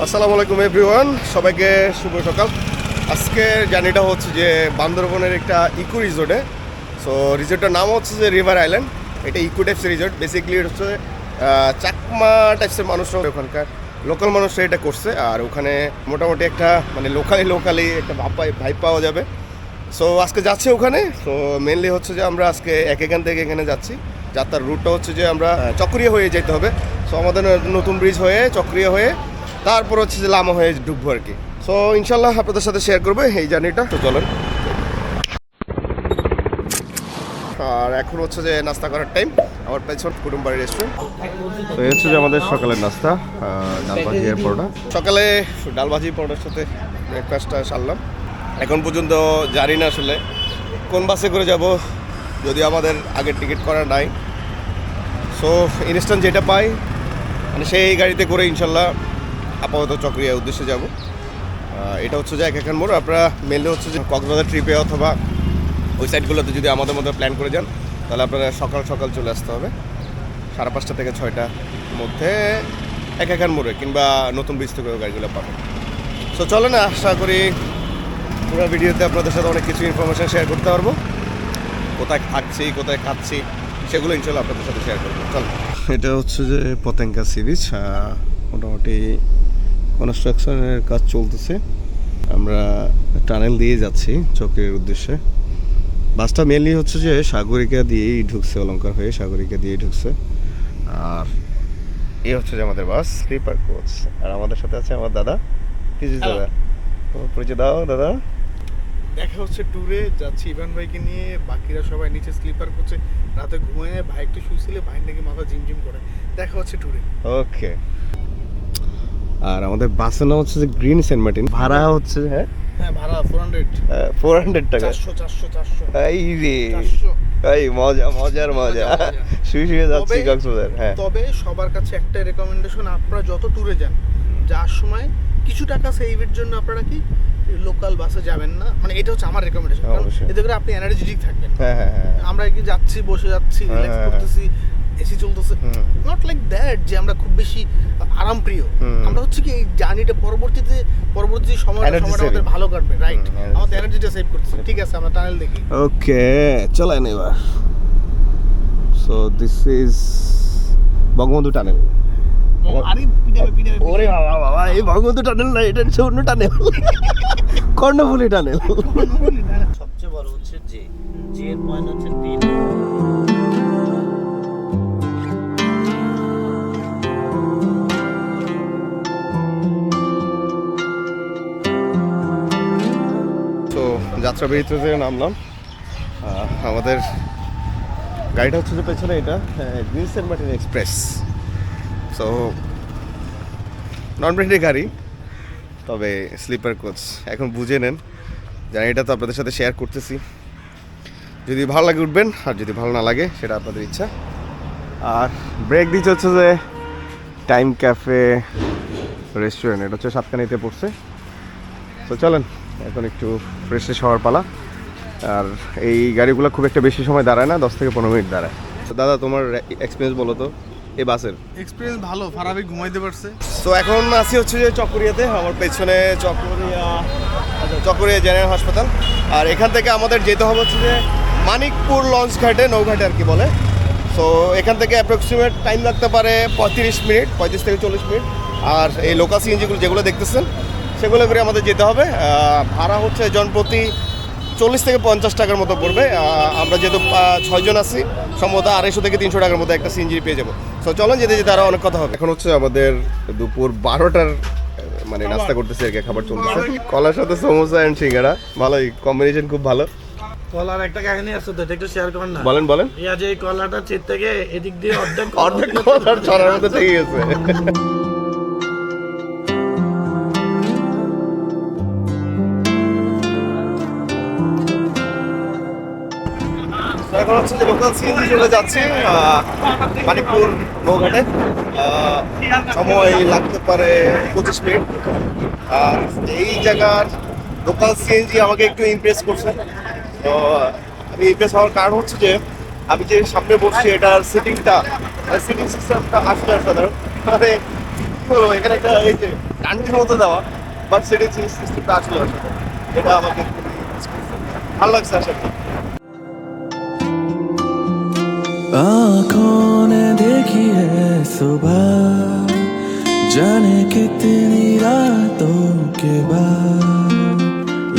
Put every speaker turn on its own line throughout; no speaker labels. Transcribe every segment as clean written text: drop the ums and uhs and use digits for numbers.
আসসালামু আলাইকুম এভরিওয়ান, সবাইকে শুভ সকাল। আজকের জার্নিটা হচ্ছে যে বান্দরবনের একটা ইকো রিসোর্টে। সো রিসোর্টের নাম হচ্ছে যে রিভার আইল্যান্ড। এটা ইকো টাইপসের রিসোর্ট, বেসিক্যালি হচ্ছে চাকমা টাইপসের মানুষরা, ওখানকার লোকাল মানুষরা এটা করছে। আর ওখানে মোটামুটি একটা মানে লোকালি একটা ভাইব পাওয়া যাবে। সো আজকে যাচ্ছি ওখানে। সো মেনলি হচ্ছে যে আমরা আজকে এখান থেকে এখানে যাচ্ছি। যাত্রার রুটটা হচ্ছে যে আমরা চক্রিয়া হয়ে যেতে হবে। সো আমাদের নতুন ব্রিজ হয়ে চক্রিয়া হয়ে তারপর হচ্ছে যে লামা হয়ে ঢুকবো আর কি। সো ইনশাল্লাহ আপনাদের সাথে শেয়ার করবো এই জার্নিটা। তো চলেন। আর এখন হচ্ছে যে নাস্তা করার টাইম। আমার পেছন কুটুমবাড়ি রেস্টুরেন্ট। তো এই হচ্ছে যে আমাদের সকালের নাস্তা, ডাল ভাজি আর পরোটা। সকালে ডাল ভাজি পরোটার সাথে ব্রেকফাস্টটা সারলাম। এখন পর্যন্ত জানি না আসলে কোন বাসে করে যাব, যদি আমাদের আগের টিকিট করা নাই। সো ইনস্ট্যান্ট যেটা পাই মানে সেই গাড়িতে করে ইনশাল্লাহ আপাতত চক্রিয়ার উদ্দেশ্যে যাব। এটা হচ্ছে যে এখান মোড়। আপনারা মেনলি হচ্ছে যে কক্সবাজার ট্রিপে অথবা ওই সাইডগুলোতে যদি আমাদের মধ্যে প্ল্যান করে যান, তাহলে আপনারা সকাল সকাল চলে আসতে হবে 5:30 থেকে 6টার মধ্যে এখান মোড়ে, কিংবা নতুন ব্রিজ থেকে গাড়িগুলো পাবেন। সো চলে না, আশা করি পুরো ভিডিওতে আপনাদের সাথে অনেক কিছু ইনফরমেশান শেয়ার করতে পারবো। কোথায় থাকছি, কোথায় খাচ্ছি, সেগুলো ইনশাল্লাহ আপনাদের সাথে শেয়ার করবো। চলো। এটা হচ্ছে যে পতেঙ্গা সি বিচ। মোটামুটি কনস্ট্রাকশনের কাজ চলতেছে। আমরা টানেল দিয়ে যাচ্ছি চক্রের উদ্দেশ্যে। বাসটা মেনলি হচ্ছে যে সাগরিকা দিয়েই ঢুকছে, অলঙ্কার হয়ে সাগরিকা দিয়েই ঢুকছে। আর এই হচ্ছে যে আমাদের বাস স্লিপার কোচ। আর আমাদের সাথে আছে আমার দাদা। কিছু দাদা পরিচয় দাও। দাদা,
দেখা হচ্ছে ট্যুরে যাচ্ছি ইভান ভাইকে নিয়ে, বাকিরা সবাই নিচে স্লিপার করছে, রাতে ঘুমিয়ে ভাই একটু শুয়েছিলে, ভাই নাকি মাথা ঝিমঝিম করে। দেখা হচ্ছে ট্যুরে।
ওকে। আর আমাদের বাসের নাম হচ্ছে যে গ্রিন সেন্ট মার্টিন। ভাড়া হচ্ছে
হ্যাঁ ভাড়া
400 টাকা।
400
এই রে,
400
এই মজার শুয়ে যাচ্ছি কক্সবাজার। হ্যাঁ,
তবে সবার কাছে একটাই রেকমেন্ডেশন, আপনারা যত ট্যুরে যান, যাওয়ার সময় কিছু টাকা সেভের জন্য আপনারা কি লোকাল বাসে যাবেন না। মানে এটা হচ্ছে আমার রেকমেন্ডেশন, কারণ এতে করে আপনি এনার্জেটিক থাকবেন।
হ্যাঁ।
আমরা কি যাচ্ছি, বসে যাচ্ছি, রিল্যাক্স করতেছি, এসি চলতেছে, নট লাইক দ্যাট যে আমরা খুব বেশি আরাম প্রিয়। আমরা হচ্ছে কি এই জার্নিটা পরবর্তী সময়টা আমাদের ভালো কাটবে, রাইট? আমাদের এনার্জিটা সেভ করতেছে। ঠিক আছে, আমরা টানেল দেখি।
ওকে, চলেন এবার। So this is Bangabandhu tunnel. ওরে বাবা, এই বঙ্গবন্ধু টানেল না, এটা হচ্ছে অন্য টানেল, কর্ণফুলী টানেল।
সবচেয়ে বড় হচ্ছে যে এর পয়েন্ট হচ্ছে 3।
তো যাত্রা বেরিয়ে থেকে নামলাম। আমাদের গাড়িটা হচ্ছে যে পেছনে, এটা Green Saint Martin Express. So non ব্র্যান্ডের গাড়ি, তবে স্লিপার কোচ। এখন বুঝে নেন, জার্নিটা তো আপনাদের সাথে শেয়ার করতেছি। যদি ভালো লাগে উঠবেন, আর যদি ভালো না লাগে সেটা আপনাদের ইচ্ছা। আর ব্রেক দিচ্ছে হচ্ছে যে টাইম ক্যাফে রেস্টুরেন্ট। এটা হচ্ছে সাতকানিতে পড়ছে। তো চলেন, এখন একটু ফ্রেশ হওয়ার পালা। আর এই গাড়িগুলো খুব একটা বেশি সময় দাঁড়ায় না, 10 থেকে 15 মিনিট দাঁড়ায়। তো দাদা, তোমার এক্সপিরিয়েন্স বলো তো এই বাসের।
এক্সপিরিয়েন্স ভালো, ফারাবি ঘুমাইতে পারছে।
তো এখন আসি হচ্ছে যে চকরিয়াতে। আমার পেছনে চকরিয়া জেনারেল হাসপাতাল। আর এখান থেকে আমাদের যেতে হবে হচ্ছে যে মানিকপুর লঞ্চ ঘাটে, নৌঘাটে আর কি বলে। সো এখান থেকে অ্যাপ্রক্সিমেট টাইম লাগতে পারে 35 মিনিট, 35 থেকে 40 মিনিট। আর এই লোকাল সিএনজিগুলো যেগুলো দেখতেছেন সেগুলো করে আমাদের যেতে হবে। ভাড়া হচ্ছে জনপ্রতি 40 থেকে 50 টাকার মতো পড়বে। আমরা যেহেতু 6 জন আছি, সম্ভবত 250 থেকে 300 টাকার মতো একটা সিএনজি পেয়ে যাবো। সো চলেন, যেতে যেতে আরও অনেক কথা হবে। এখন হচ্ছে আমাদের দুপুর 12টার মানে নাস্তা করতেছি আর কি, খাবার চলতেছে। কলার সাথে সমোসা অ্যান্ড সিঙ্গাড়া, ভালোই কম্বিনেশন, খুব ভালো।
কলার একটা কাহিনী আছে তো, একটু শেয়ার করেন না।
বলেন।
ইয়া যে এই কলাটা চিত থেকে এদিক দিয়ে অর্ধেক
কলার ছড়ার মতো থেকে গেছে। এখন হচ্ছে যে লোকাল সিএনজি চলে যাচ্ছে মানিকপুর নৌঘাটে। সময় লাগতে পারে 25 মিনিট। আর এই জায়গার লোকাল সিএনজি আমাকে একটু ইমপ্রেস করছে। তো আমি ইমপ্রেস হওয়ার কারণ হচ্ছে যে আমি যে সামনে বসছি, এটার সিটিং সিস্টেমটা আসলে সাধারণ। মানে এখানে একটা এই যে ডান্ডির মতো দেওয়া, বাট সেটা সিস্টেমটা আসলে এটা আমাকে ভালো লাগছে আসলে।
आँखों ने देखी है सुबह, जाने कितनी रातों के बाद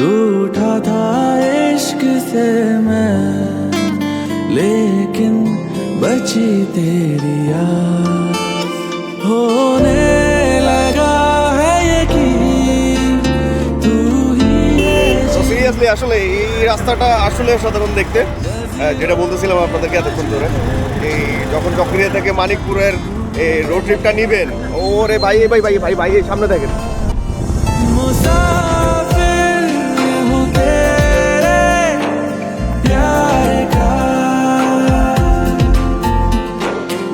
रूठा था इश्क से मैं, लेकिन बची तेरी याद। होने लगा है यकीन तू ही है।
সিরিয়াসলি আসলে এই রাস্তাটা আসলে সাধারণ দেখতে, যেটা বলতেছিলাম আপনাদেরকে এতক্ষণ ধরে, এই যখন চকরিয়া থেকে মানিকপুরের এই রোড ট্রিপটা নিবেন, ওরে ভাই ভাই ভাই ভাই ভাই এই সামনে দেখেন।
मुसाफिर हूँ तेरे प्यार का,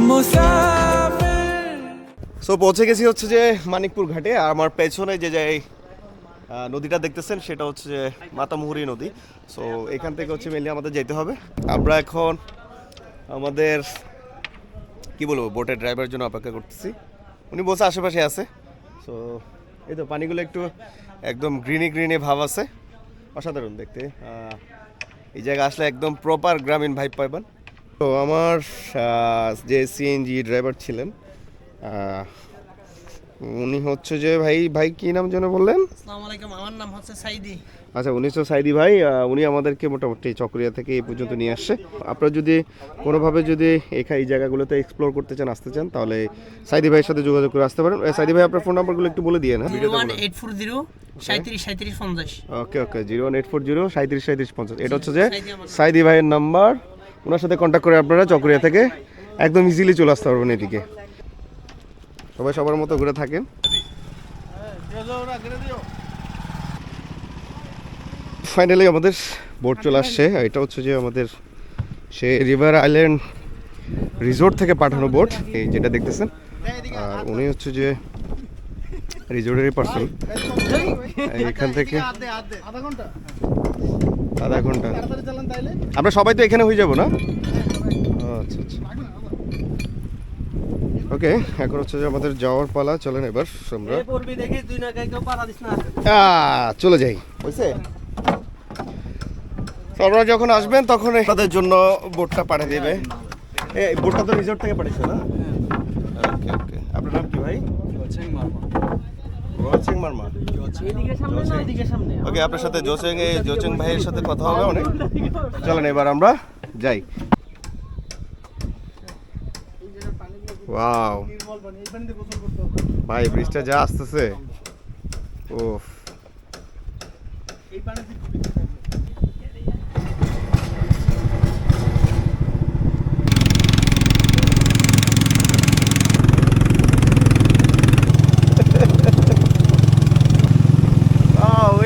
मुसाफिर।
সো পৌঁছে গেছি হচ্ছে যে মানিকপুর ঘাটে। আর আমার পেছনে যে নদীটা দেখতেছেন সেটা হচ্ছে যে মাতামুহুরী নদী। সো এখান থেকে হচ্ছে মেনলি আমাদের যেতে হবে। আমরা এখন আমাদের কি বলবো বোটের ড্রাইভারের জন্য অপেক্ষা করতেছি, উনি বলছে আশেপাশে আছে। সো এই তো পানিগুলো একটু একদম গ্রিনি গ্রিনি ভাব আছে, অসাধারণ দেখতে। এই জায়গায় আসলে একদম প্রপার গ্রামীণ ভাইব পাইবেন। তো আমার যে সিএনজি ড্রাইভার ছিলেন উনি হচ্ছে যে ভাই কি নাম যেন বললেন?
আসসালামু আলাইকুম, আমার নাম হচ্ছে সাইদি।
আচ্ছা, 1900 সাইদি ভাই, উনি আমাদেরকে মোটামুটি চকরিয়া থেকে এই পর্যন্ত নিয়ে আসছে। আপনারা যদি কোনোভাবে যদি এই জায়গাগুলোতে এক্সপ্লোর করতে চান, আসতে চান, তাহলে সাইদি ভাইয়ের সাথে যোগাযোগ করে আসতে পারেন। সাইদি ভাই আপনার ফোন নাম্বারগুলো একটু বলে দিয়ে না।
01840 37 50।
ওকে 01840 37 50। এটা হচ্ছে যে সাইদি ভাইয়ের নাম্বার। ওনার সাথে কন্ট্যাক্ট করে আপনারা চকরিয়া থেকে একদম ইজিলি চলে আসতে পারবেন এদিকে। সবাই সবার মতো ঘুরে থাকেন। ফাইনালি আমাদের বোট চলে আসছে। এটা হচ্ছে যে আমাদের সে রিভার আইল্যান্ড রিসোর্ট থেকে পাঠানো বোট, এই যেটা দেখতেছেন। আর উনি হচ্ছে যে রিসোর্টেরই পার্সন। এখান থেকে আধা ঘন্টা আমরা সবাই তো এখানে হয়ে যাব না? আচ্ছা আচ্ছা, ওকে। এখন হচ্ছে যে আমাদের যাওয়ার পালা। চলেন এবার আমরা চলে যাই। বুঝছে, আপনারা যখন আসবেন তখন তাদের জন্য বোটটা পাঠিয়ে দেবে। এই বোটটা তো রিসোর্ট থেকে পাঠিয়েছে না? ওকে ওকে। আপনার নাম কি ভাই? জোচেং মারমা। ওকে, আপনার সাথে জোচেং ভাইয়ের সাথে কথা হবে অনেক। চলেন এবার আমরা যাই। ওয়াও ভাই, ব্রিজটা যা আসতেছে, ওফ।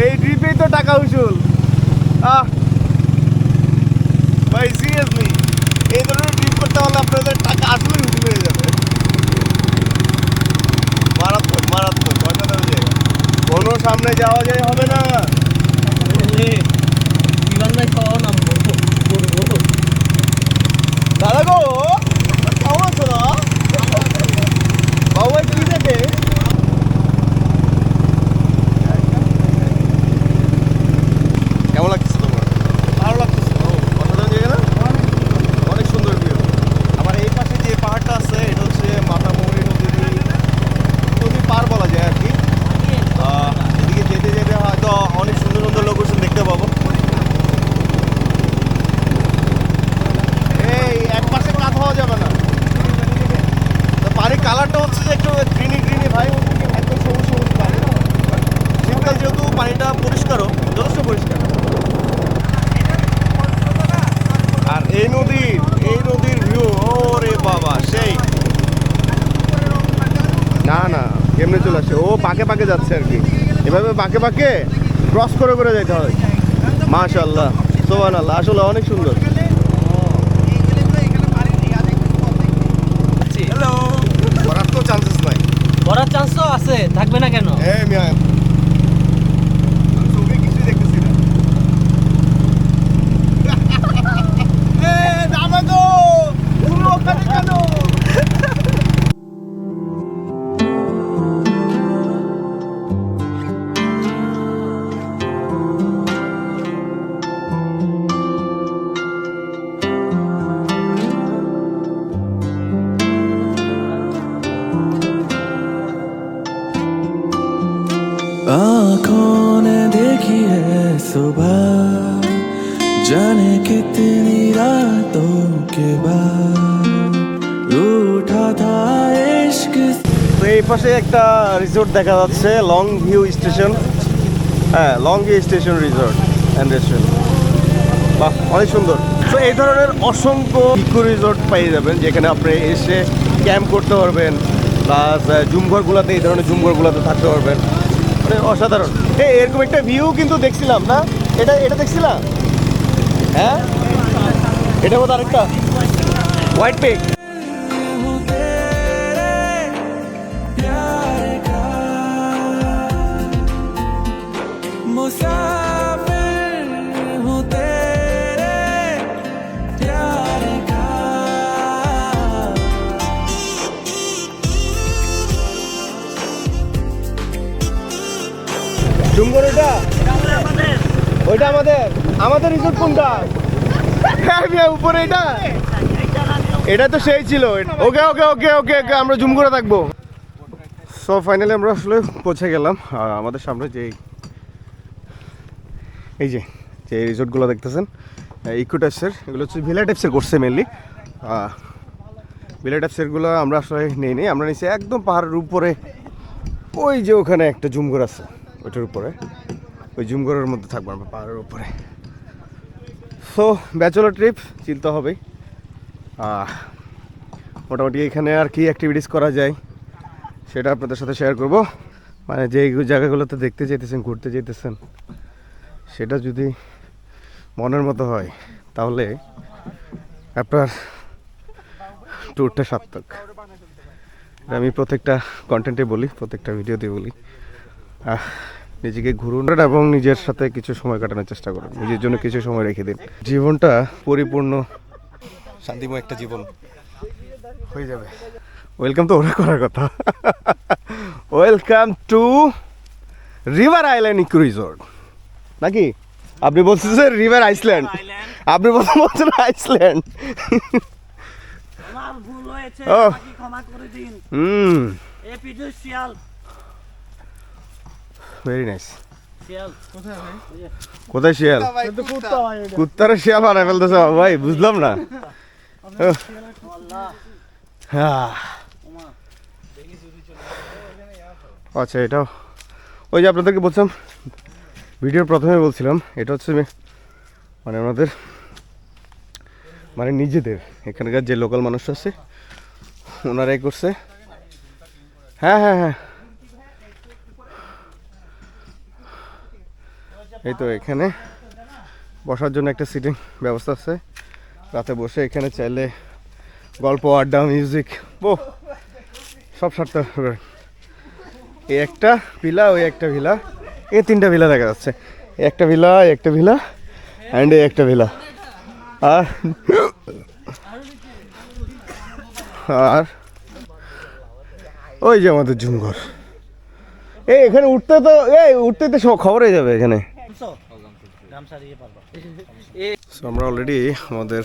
এই ট্রিপেই তো টাকা উসুল। ভাই সিরিয়াসলি এই ধরনের ট্রিপ করতে হলে আপনাদের টাকা আসলে উসুল হয়ে যাবে। মারাত্মক মারাত্মক, অসাধারণ জায়গা। কোনো সামনে যাওয়া যায় হবে না। দাদা গো, কেমন আছো না? বাবু ভাই কি দেখে? কেমন লাগতেছে তোমার? ভালো লাগতেছে। অসাধারণ জায়গা না? অনেক সুন্দর ভিউ। আমার এই পাশে যে পাহাড়টা আছে এটা হচ্ছে মাতামুহুরী নদী পার বলা যায় আর কি। এদিকে যেতে যেতে হয়তো অনেক সুন্দর সুন্দর লোকেশন দেখতে পাবো। এই এক পাশে কাত হওয়া যাবে না। পানির কালারটা হচ্ছে যে একটু গ্রিনি গ্রিনি ভাই, একদম সবুজ সবুজ পানি। শীতকাল যেহেতু পানিটা পরিষ্কারও, যথেষ্ট পরিষ্কার। আর এই নদীর ভিউ, ওরে বাবা সেই। না না, কেমনে চলে আসছে? ও পাকে পাকে যাচ্ছে আর কি, এভাবে পাকে পাকে ক্রস করে করে যেতে হয়। মাশাআল্লাহ, সুবহানাল্লাহ, আসলে অনেক সুন্দর। হ্যালো, করার তো চান্সেস নাই।
করার চান্স তো আছে, থাকবে না কেন?
এই মিয়া, আমি চোখে কিছুই দেখতেছি না। দামাগো, তুমি ওখানে কেন?
आँखों ने देखी है सुबह जाने कितनी रातों के बाद रूठा था इश्क
তো এই পাশে একটা রিসোর্ট দেখা যাচ্ছে, লং ভিউ স্টেশন। হ্যাঁ, long view station resort and restaurant. বাহ, অনেক সুন্দর। তো এই ধরনের অসংখ্য ইকো রিসোর্ট পেয়ে যাবেন, যেখানে আপনি এসে ক্যাম্প করতে পারবেন, প্লাস জুমঘরগুলোতে, এই ধরনের জুমঘরগুলোতে থাকতে পারবেন। মানে অসাধারণ। এরকম একটা ভিউ কিন্তু দেখছিলাম না, এটা দেখছিলাম। হ্যাঁ, এটা বোধ আরেকটা হোয়াইট পিক।
हूँ तेरे प्यार का मुसाफिर हूँ तेरे प्यार का
জুমঘর ওইটা আমাদের রিসোর্ট কোনটা? হ্যাঁ, উপরে এটা তো সেই ছিল। ওকে ওকে ওকে ওকে ওকে, আমরা জুম করে থাকবো। সো ফাইনালি আমরা আসলে পৌঁছে গেলাম। আর আমাদের সামনে এই যে রিসোর্টগুলো দেখতেছেন, ইকো টাইপসের, এগুলো হচ্ছে ভিলা টাইপসের করছে মেনলি। ভিলা টাইপসেরগুলো আমরা আসলে নেই, আমরা নিচ্ছি একদম পাহাড়ের উপরে। ওই যে ওখানে একটা জুমঘর আছে, ওইটার উপরে, ওই জুমঘরের মধ্যে থাকবো আমরা পাহাড়ের উপরে। সো ব্যাচেলর ট্রিপ চিন্তা হবেই। মোটামুটি এখানে আর কি অ্যাক্টিভিটিস করা যায় সেটা আপনাদের সাথে শেয়ার করব। মানে যে জায়গাগুলোতে দেখতে যেতেছেন, ঘুরতে যেতেছেন, সেটা যদি মনের মতো হয় তাহলে আপনার ট্যুরটা সার্থক। আমি প্রত্যেকটা কন্টেন্টে বলি, প্রত্যেকটা ভিডিওতে বলি, নিজেকে ঘুরুন এবং নিজের সাথে কিছু সময় কাটানোর চেষ্টা করুন, নিজের জন্য কিছু সময় রেখে দিন। জীবনটা পরিপূর্ণ শান্তিময় একটা জীবন হয়ে যাবে। ওয়েলকাম তো ওরা করার কথা। Welcome to River Island Eco Resort, নাকি? আপনি বলছেন যে রিভার আইসল্যান্ড, আপনি বলছেন আইসল্যান্ড।
আমার ভুল হয়েছে,
ও।
আমাকে ক্ষমা করে দিন। এপিডো শিয়াল।
Very nice.
শিয়াল
কোথায় শিয়াল? কুত্তারে শিয়াল বানায় ফেলতেছে ভাই, বুঝলাম না। আচ্ছা, এটাও ওই যে আপনাদেরকে বলছিলাম, ভিডিওর প্রথমে বলছিলাম, এটা হচ্ছে মানে আমাদের মানে নিজেদের এখানকার যে লোকাল মানুষ আছে ওনারাই করছে। হ্যাঁ হ্যাঁ হ্যাঁ, এই তো এখানে বসার জন্য একটা সিটিং ব্যবস্থা আছে। রাতে বসে এখানে চাইলে গল্প, আড্ডা, মিউজিক, সব সারতে হবে। এই একটা ভিলা, ওই একটা ভিলা, এই তিনটা ভিলা দেখা যাচ্ছে। একটা ভিলা, একটা ভিলা অ্যান্ড এই একটা ভিলা। আর ওই যে আমাদের জুমঘর। এখানে উঠতে তো খবর হয়ে যাবে এখানে। So, আমরা অলরেডি আমাদের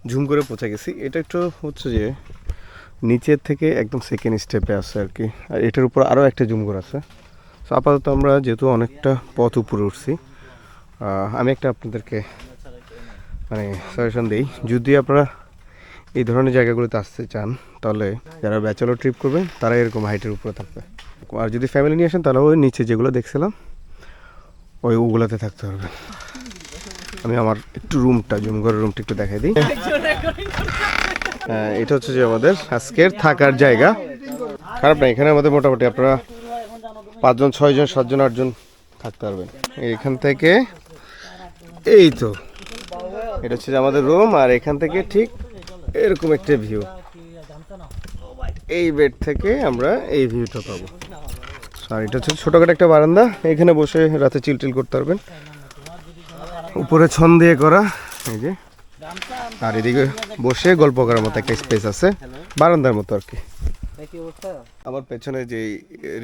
ঝুম করে পৌঁছে গেছি। এটা একটু হচ্ছে যে নিচের থেকে একদম সেকেন্ড স্টেপে আছে আর কি, আর এটার উপর আরও একটা ঝুমঘর আছে। সো আপাতত আমরা যেহেতু অনেকটা পথ উপরে উঠছি, আমি একটা আপনাদেরকে মানে সাজেশন দিই, যদি আপনারা এই ধরনের জায়গাগুলোতে আসতে চান তাহলে যারা ব্যাচেলর ট্রিপ করবেন তারা এরকম হাইটের উপরে থাকবে। আর যদি ফ্যামিলি নিয়ে আসেন তাহলে ওই নিচে যেগুলো দেখছিলাম ওগুলোতে থাকতে পারবেন। আমি আমার একটু জুমঘরের রুমটা একটু দেখাই দিই। এটা হচ্ছে যে আমাদের আজকের থাকার জায়গা। খারাপ না, এখানে আমাদের মোটামুটি আপনারা 5 জন 6 জন 7 জন 8 জন থাকতে পারবেন। এখান থেকে এই তো এটা হচ্ছে যে আমাদের রুম, আর এখান থেকে ঠিক এরকম একটা ভিউ, এই বেড থেকে আমরা এই ভিউটা পাবো। আর এটা হচ্ছে ছোটখাটো একটা বারান্দা, এখানে বসে রাতে চিল করতে পারবেন। উপরে ছন দিয়ে করা এই যে, আর এদিকে বসে গল্প করার মতো একটা স্পেস আছে, বারান্দার মতো আর কি। আমার পেছনে যে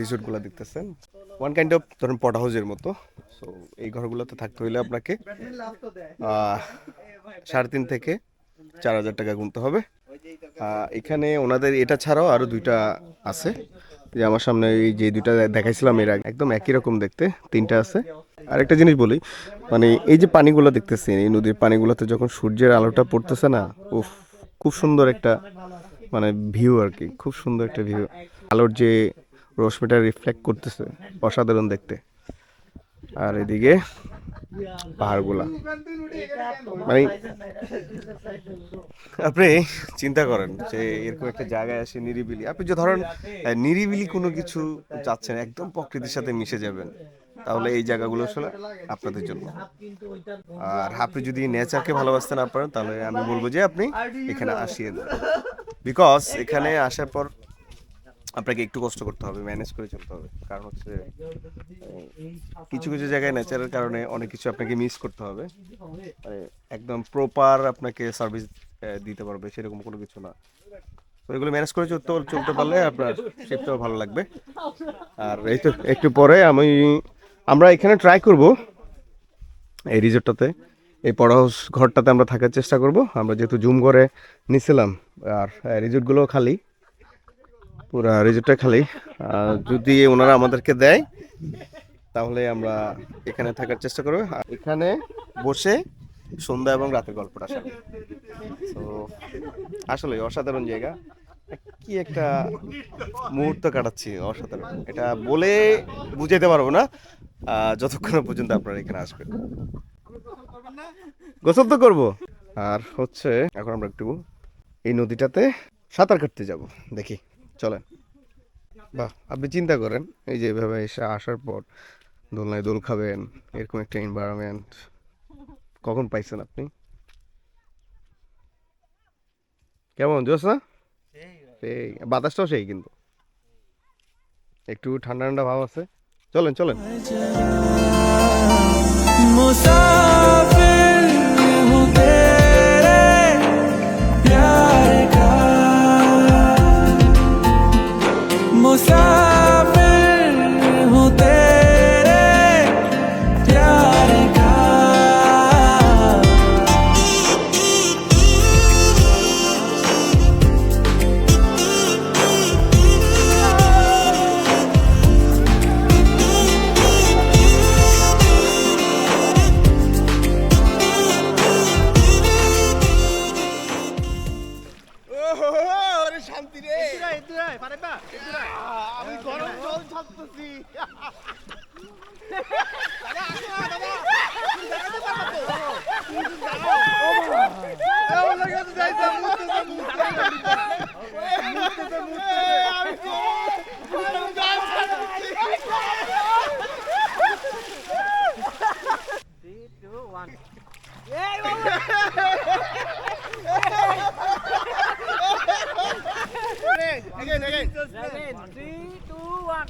রিসোর্টগুলো দেখতেছেন ওয়ান কাইন্ড অফ ধরুন পট হাউসের মতো। সো এই ঘরগুলোতে থাকতে হইলে আপনাকে 3.5 থেকে 4,000 টাকা গুনতে হবে। এখানে ওনাদের এটা ছাড়াও আরও 2টা আছে, যে আমার সামনে এই যে দুইটা দেখাইছিলাম এর আগে একদম একই রকম দেখতে, তিনটা আছে। আরেকটা জিনিস বলি, মানে এই যে পানিগুলো দেখতেছি, এই নদীর পানিগুলোতে যখন সূর্যের আলোটা পড়তেছে না, উফ, খুব সুন্দর একটা মানে ভিউ আর কি, খুব সুন্দর একটা ভিউ। আলোর যে রশ্মিটা রিফ্লেক্ট করতেছে, অসাধারণ দেখতে। আর এদিকে পাহাড়গুলা, মানে আপনি চিন্তা করেন যে এরকম একটা জায়গায় আসে নিরিবিলি, আপনি যে ধরেন নিরিবিলি কোনো কিছু চাচ্ছেন, একদম প্রকৃতির সাথে মিশে যাবেন, তাহলে এই জায়গাগুলো আসলে আপনাদের জন্য। আর আপনি যদি নেচারকে ভালোবাসতে না পারেন, তাহলে আমি বলবো যে আপনি এখানে আসিয়ে দেন। বিকজ এখানে আসার পর আপনাকে একটু কষ্ট করতে হবে, ম্যানেজ করে চলতে হবে। কারণ হচ্ছে কিছু কিছু জায়গায় নেচারের কারণে অনেক কিছু আপনাকে মিস করতে হবে, মানে একদম প্রপার আপনাকে সার্ভিস দিতে পারবে সেরকম কোনো কিছু না। তো এগুলো ম্যানেজ করে চলতে পারলে আপনার ট্রিপটাও ভালো লাগবে। আর এই তো একটু পরে আমরা এখানে ট্রাই করব এই রিসোর্টটাতে, এই পড়া হাউস ঘরটাতে আমরা থাকার চেষ্টা করব। আমরা যেহেতু জুম করে নিছিলাম, আর রিসোর্টগুলো খালি, পুরা রিসোর্টটা খালি। যদি ওনারা আমাদেরকে দেয় তাহলে আমরা এখানে থাকার চেষ্টা করব, আর এখানে বসে সন্ধ্যা এবং রাতের গল্পটা সামনে। তো আসলে অসাধারণ জায়গা, কি একটা মুহূর্ত কাটাচ্ছি, অসাধারণ। এটা বলে বুঝাইতে পারবো না যতক্ষণ পর্যন্ত আপনারা এখানে আসবেন। গোসল তো করবো, আর হচ্ছে এখন আমরা একটু এই নদীটাতে সাঁতার কাটতে যাব, দেখি চলেন। বাহ, আপনি চিন্তা করেন, এই যে এভাবে এসে আসার পর দোলনায় দোল খাবেন, এরকম একটা এনভায়রনমেন্ট কখন পাইছেন আপনি? কেমন জোস না? সেই বাতাসটাও সেই, কিন্তু একটু ঠান্ডা ঠান্ডা ভাব আছে। চলেন চলেন।
मुसाफिर हूँ तेरे प्यार का, मुसाफिर हूँ तेरे प्यार का।
শান্তি রে, আমি গরম জল ছাড়তেছি। Again.
3, 2, 1.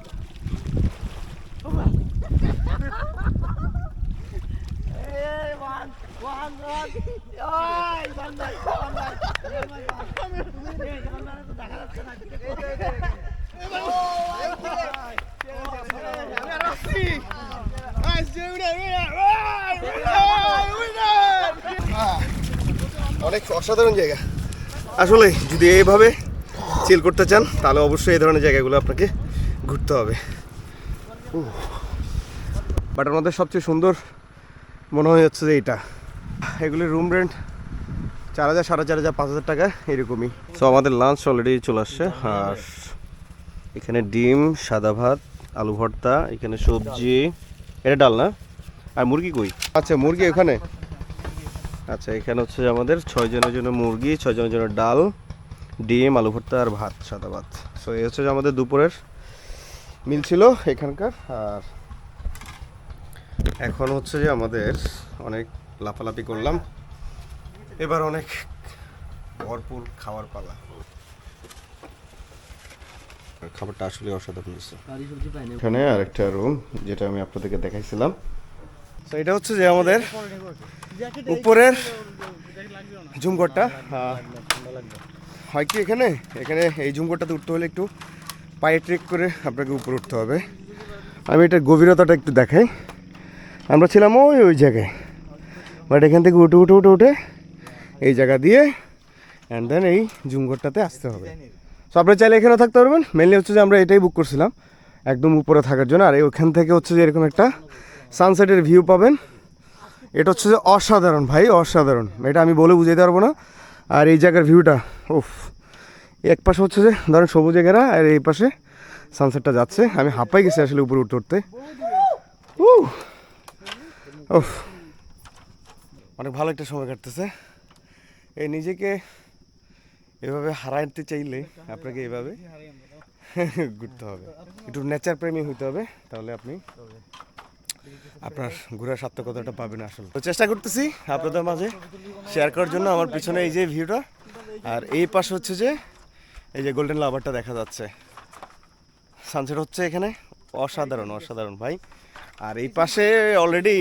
অনেক অসাধারণ জায়গা আসলে। যদি এইভাবে চিল করতে চান তাহলে অবশ্যই এই ধরনের জায়গাগুলো আপনাকে ঘুরতে হবে। বাট এর মধ্যে সবচেয়ে সুন্দর মনে হয় হচ্ছে যে এটা, এগুলির রুম রেন্ট 4,000, 4,500, 5,000 টাকা এরকমই। সো আমাদের লাঞ্চ অলরেডি চলে আসছে, আর এখানে ডিম, সাদা ভাত, আলু ভর্তা, এখানে সবজি, এটা ডাল না, আর মুরগি কই? আচ্ছা মুরগি এখানে। আচ্ছা এখানে হচ্ছে আমাদের 6 জনের জন্য মুরগি, 6 জনের জন্য ডাল, ডিম, আলু ভর্তা আর ভাত, সাদা ভাত। সো এই হচ্ছে যে আমাদের দুপুরের মিল ছিল এখানকার। আর এখন হচ্ছে যে আমাদের অনেক লাফালাফি করলাম, এবার অনেক ভরপুর খাওয়ার পালা। খাবারটা আসলে অসাধারণ হয়েছে। এখানে আরেকটা রুম যেটা আমি আপনাদেরকে দেখাইছিলাম। তো এটা হচ্ছে যে আমাদের উপরের ঝুমঘরটা। হয় কি এখানে এই ঝুমঘরটাতে উঠতে হলে একটু পায়ে ট্রেক করে আপনাকে উপরে উঠতে হবে। আমি এটার গভীরতাটা একটু দেখাই। আমরা ছিলাম ওই জায়গায়, বাট এখান থেকে উঠে এই জায়গা দিয়ে অ্যান্ড দেন এই ঝুমঘরটাতে আসতে হবে। সো আপনি চাইলে এখানেও থাকতে পারবেন। মেনলি হচ্ছে যে আমরা এটাই বুক করছিলাম একদম উপরে থাকার জন্য। আর ওখান থেকে হচ্ছে যে এরকম একটা সানসেটের ভিউ পাবেন। এটা হচ্ছে যে অসাধারণ ভাই, অসাধারণ, এটা আমি বলে বুঝাইতে পারবো না। আর এই জায়গার ভিউটা উফ, এক পাশে হচ্ছে যে ধরেন সবুজে ঘেরা আর এই পাশে সানসেটটা যাচ্ছে। আমি হাঁপাই গেছি আসলে উপরে উঠতে উঠতে। উফ, অনেক ভালো একটা সময় কাটতেছে। এই নিজেকে এভাবে হারাইতে চাইলে আপনাকে এভাবে ঘুরতে হবে, একটু নেচার প্রেমী হইতে হবে, তাহলে আপনি আপনার ঘোরার সার্থকতাটা পাবেন আসলে। তো চেষ্টা করতেছি আপনাদের মাঝে শেয়ার করার জন্য। আমার পিছনে এই যে ভিউটা, আর এই পাশে হচ্ছে যে এই যে গোল্ডেন লাভারটা দেখা যাচ্ছে, সানসেট হচ্ছে এখানে। অসাধারণ অসাধারণ ভাই। আর এই পাশে অলরেডি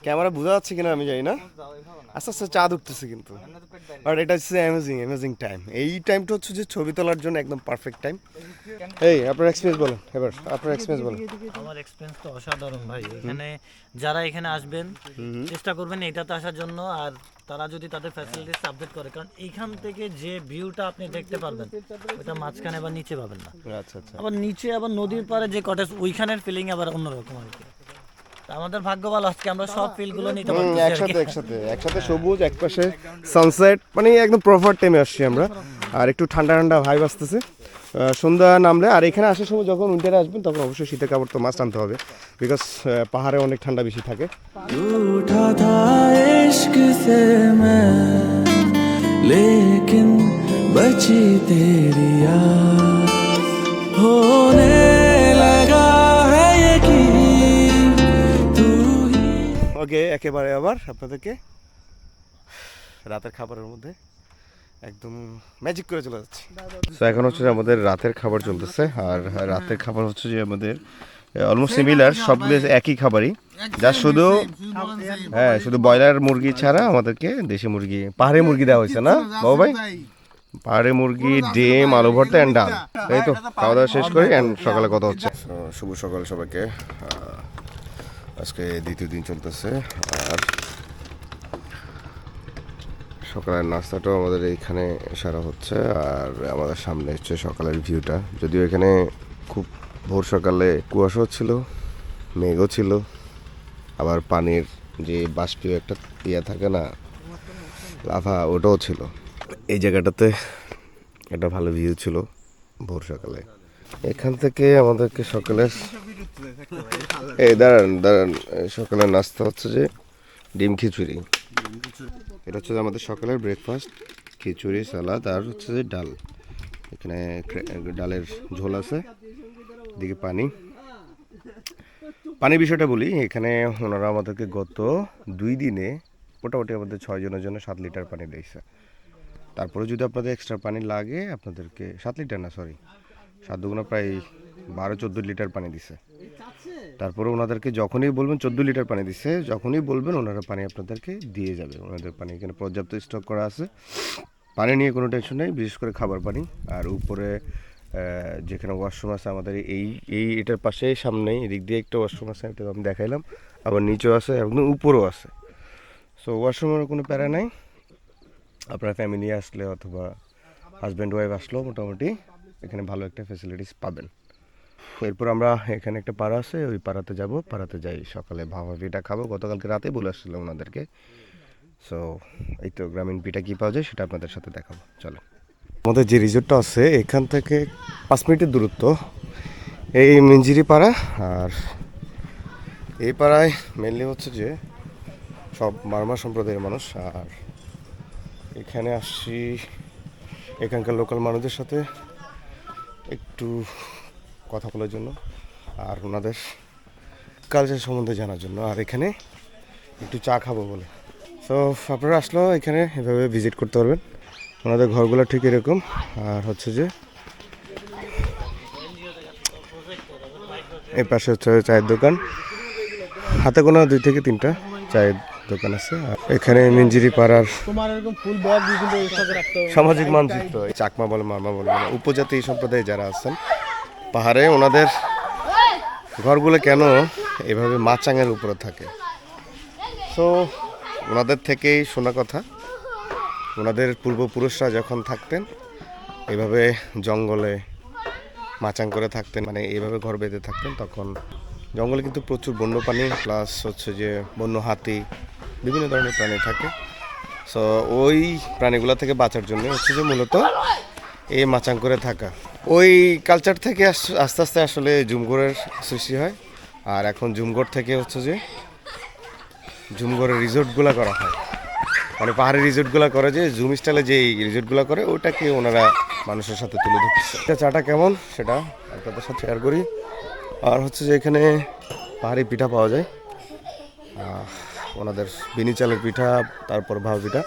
ক্যামেরা বোঝা যাচ্ছে কিনা আমি জানি না, আস্তে আস্তে চাঁদ উঠতেছে কিন্তু। বাট এটা হচ্ছে অ্যামেজিং টাইম। এই টাইমটা হচ্ছে যে ছবি তোলার জন্য একদম পারফেক্ট টাইম। এই আপনার এক্সপিরিয়েন্স বলেন, এবার আপনার এক্সপিরিয়েন্স বলেন।
আমার এক্সপিরিয়েন্স তো অসাধারণ ভাই। এখানে যারা এখানে আসবেন চেষ্টা করবেন এটাতে আসার জন্য, আর তারা যদি তাদের ফ্যাসিলিটিস আপডেট করে, কারণ এইখান থেকে যে ভিউটা আপনি দেখতে পারবেন ওটা মাঝখানে বা নিচে পাবেন না।
আচ্ছা আচ্ছা।
আবার নিচে আবার নদীর পাড়ে যে কটেজ, ওইখানের ফিলিং আবার অন্যরকম আর কি। তা আমাদের ভাগ্য ভালো, আজকে আমরা সব ফিলগুলো নিতে পারছি
একসাথে সবুজ, একপাশে সানসেট, মানে একদম প্রপার টাইমে আসছি আমরা। আর একটু ঠান্ডা ঠান্ডা ভাইব আসতেছে সন্ধ্যা নামলে। আর এখানে আসার সময় যখন উইন্টারে আসবেন তখন অবশ্যই শীতের কাপড় তো মাস্ট আনতে হবে, বিকজ পাহাড়ে অনেক ঠান্ডা বেশি থাকে।
रूठा था इश्क से मैं, लेकिन बची तेरी याद, होने लगा है यकीन तू ही।
ওকে, একেবারে আবার আপনাদেরকে রাতের খাবারের মধ্যে একদম ম্যাজিক করে চলে যাচ্ছি। তো এখন হচ্ছে যে আমাদের রাতের খাবার চলতেছে। আর রাতের খাবার হচ্ছে যে আমাদের অলমোস্ট সিমিলার, সবগুলো একই খাবারই, যা শুধু শুধু ব্রয়লার মুরগি ছাড়া আমাদেরকে দেশি মুরগি, পাহাড়ি মুরগি দেওয়া হয়েছে না বাবু ভাই? পাহাড়ি মুরগি, ডিম, আলু ভর্তা অ্যান্ড ডাল। তাই তো খাওয়া দাওয়া শেষ করি অ্যান্ড সকালে কথা হচ্ছে। শুভ সকাল সবাইকে। আজকে দ্বিতীয় দিন চলতেছে। আর সকালের নাস্তাটাও আমাদের এইখানে সারা হচ্ছে। আর আমাদের সামনে হচ্ছে সকালের ভিউটা। যদিও এখানে খুব ভোর সকালে কুয়াশা ছিল, মেঘও ছিল, আবার পানির যে বাষ্পীয় একটা থাকে না, লাভা, ওটাও ছিল। এই জায়গাটাতে একটা ভালো ভিউ ছিল ভোর সকালে। এখান থেকে আমাদেরকে সকালে দাঁড়ান সকালের নাস্তা হচ্ছে যে ডিম খিচুড়ি। এটা হচ্ছে আমাদের সকালের ব্রেকফাস্ট, খিচুড়ি, সালাদ আর হচ্ছে যে ডাল। এখানে ডালের ঝোল আছে, এদিকে পানি বিষয়টা বলি। এখানে ওনারা আমাদেরকে গত 2 দিনে মোটামুটি আমাদের 6 জনের জন্য 7 লিটার পানি দিয়েছে। তারপরে যদি আপনাদের এক্সট্রা পানি লাগে আপনাদেরকে 7 লিটার না, সরি 7 দুগুণা প্রায় 12-14 লিটার পানি দিছে। তারপরে ওনাদেরকে যখনই বলবেন 14 লিটার পানি দিছে, যখনই বলবেন ওনারা পানি আপনাদেরকে দিয়ে যাবে। ওনাদের পানি এখানে পর্যাপ্ত স্টক করা আছে, পানি নিয়ে কোনো টেনশন নেই, বিশেষ করে খাবার পানি। আর উপরে যেখানে ওয়াশরুম আছে আমাদের এটার পাশে সামনেই, এদিক দিয়ে একটা ওয়াশরুম আছে, এটা আমি দেখাইলাম, আবার নিচেও আছে এবং উপরেও আছে। সো ওয়াশরুমের কোনো প্যারা নাই। আপনার ফ্যামিলি আসলে অথবা হাজব্যান্ড ওয়াইফ আসলেও মোটামুটি এখানে ভালো একটা ফ্যাসিলিটিস পাবেন। এরপর আমরা এখানে একটা পাড়া আছে, ওই পাড়াতে যাব, পাড়াতে যাই সকালে ভাপা পিঠা খাবো। গতকালকে রাতে বলে আসছিলাম ওনাদেরকে। সো এই তো গ্রামীণ পিঠা কী পাওয়া যায় সেটা আপনাদের সাথে দেখাবো, চলো। আমাদের যে রিসোর্টটা আছে এখান থেকে 5 মিনিটের দূরত্ব, এই মিঞ্জিরি পাড়া। আর এই পাড়ায় মেনলি হচ্ছে যে সব মারমা সম্প্রদায়ের মানুষ। আর এখানে আসছি এখানকার লোকাল মানুষদের সাথে একটু কথা বলার জন্য আর ওনাদের কালচার সম্বন্ধে জানার জন্য, আর এখানে একটু চা খাবো বলে। সো আপনারা আসলেও এখানে এভাবে ভিজিট করতে পারবেন। ওনাদের ঘরগুলো ঠিক এরকম। আর হচ্ছে যে এই পাশে হচ্ছে চায়ের দোকান, হাতে গোনা 2 থেকে 3টা চায়ের দোকান আছে। এখানে মিঞ্জিরি পাড়ার সামাজিক মানচিত্র, চাকমা বলে, মারমা বলে, উপজাতি সম্প্রদায় যারা আছেন পাহাড়ে, ওনাদের ঘরগুলো কেন এভাবে মাচাঙের উপরে থাকে। সো ওনাদের থেকেই শোনা কথা, ওনাদের পূর্বপুরুষরা যখন থাকতেন এভাবে জঙ্গলে মাচাং করে থাকতেন, মানে এইভাবে ঘর বেঁধে থাকতেন, তখন জঙ্গলে কিন্তু প্রচুর বন্যপ্রাণী প্লাস হচ্ছে যে বন্য হাতি বিভিন্ন ধরনের প্রাণী থাকে। সো ওই প্রাণীগুলো থেকে বাঁচার জন্য হচ্ছে যে মূলত এই মাচাং করে থাকা। ওই কালচার থেকে আস্তে আস্তে আসলে জুমঘরের সৃষ্টি হয়। আর এখন জুমঘর থেকে হচ্ছে যে জুমঘরের রিসোর্টগুলো করা হয়, মানে পাহাড়ি রিসোর্টগুলো করে, যে জুম স্টাইলে যে রিসোর্টগুলো করে ওটাকে ওনারা মানুষের সাথে তুলে ধরতেছে। এটা চাটা কেমন সেটা আপনাদের সাথে শেয়ার করি। আর হচ্ছে যে এখানে পাহাড়ি পিঠা পাওয়া যায়, ওনাদের বিনি চালের পিঠা, তারপর ভাও পিঠা,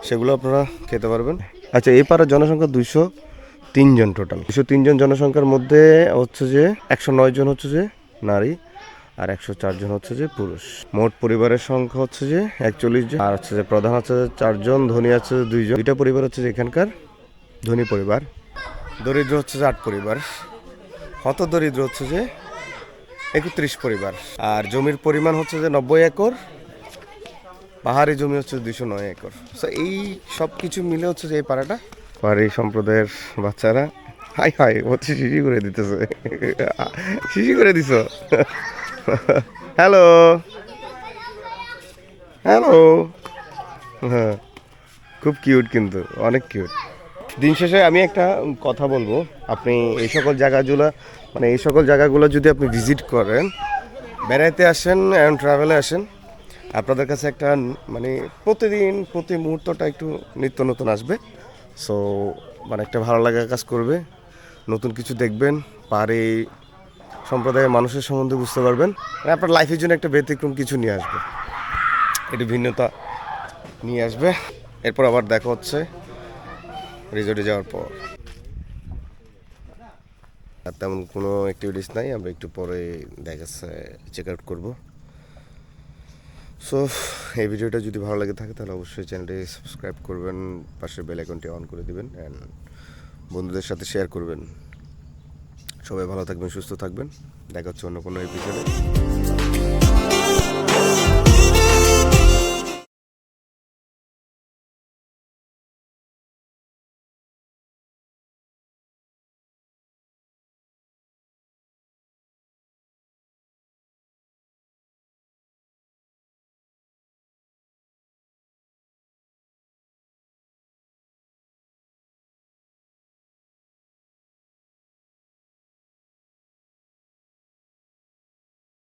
সেগুলো আপনারা খেতে পারবেন। আচ্ছা, এই পাড়ার জনসংখ্যা 203 জন, টোটাল 203 জন জনসংখ্যার মধ্যে হচ্ছে যে 109 জন হচ্ছে যে নারী আর 104 জন হচ্ছে যে পুরুষ। মোট পরিবারের সংখ্যা হচ্ছে যে 41 জন। আর হচ্ছে যে প্রধান হচ্ছে 4 জন, ধনী আছে 2 জন। 2টা পরিবার হচ্ছে যে এখানকার ধনী পরিবার, দরিদ্র হচ্ছে যে 8 পরিবার, হত দরিদ্র হচ্ছে যে 31 পরিবার। আর জমির পরিমাণ হচ্ছে যে 90 একর, পাহাড়ি জমি হচ্ছে 209 একর। সো এই সব কিছু মিলে হচ্ছে যে এই পাড়াটা। পাহাড়ি সম্প্রদায়ের বাচ্চারা হাই হাই হচ্ছে শিশি করে দিতেছে, শিশি করে দিছ। হ্যালো হ্যালো, হ্যাঁ খুব কিউট, কিন্তু অনেক কিউট। দিন শেষে আমি একটা কথা বলবো, আপনি এই সকল জায়গাগুলো, মানে এই সকল জায়গাগুলো যদি আপনি ভিজিট করেন, বেড়াইতে আসেন অ্যান্ড ট্রাভেলে আসেন, আপনাদের কাছে একটা মানে প্রতিদিন প্রতি মুহূর্তটা একটু নিত্য নতুন আসবে। সো মানে একটা ভালো লাগা কাজ করবে, নতুন কিছু দেখবেন, পাহাড়ি সম্প্রদায়ের মানুষের সম্বন্ধে বুঝতে পারবেন, মানে আপনার লাইফের জন্য একটা ব্যতিক্রম কিছু নিয়ে আসবে, একটু ভিন্নতা নিয়ে আসবে। এরপর আবার দেখা হচ্ছে রিসোর্টে যাওয়ার পর। আর তেমন কোনো অ্যাক্টিভিটিস নাই, আমরা একটু পরে দেখাচ্ছে চেক আউট করবো। সো এই ভিডিওটা যদি ভালো লাগে থাকে তাহলে অবশ্যই চ্যানেলটি সাবস্ক্রাইব করবেন, পাশের বেল আইকনটি অন করে দিবেন অ্যান্ড বন্ধুদের সাথে শেয়ার করবেন। সবাই ভালো থাকবেন, সুস্থ থাকবেন, দেখা হচ্ছে অন্য কোনো এপিসোডে।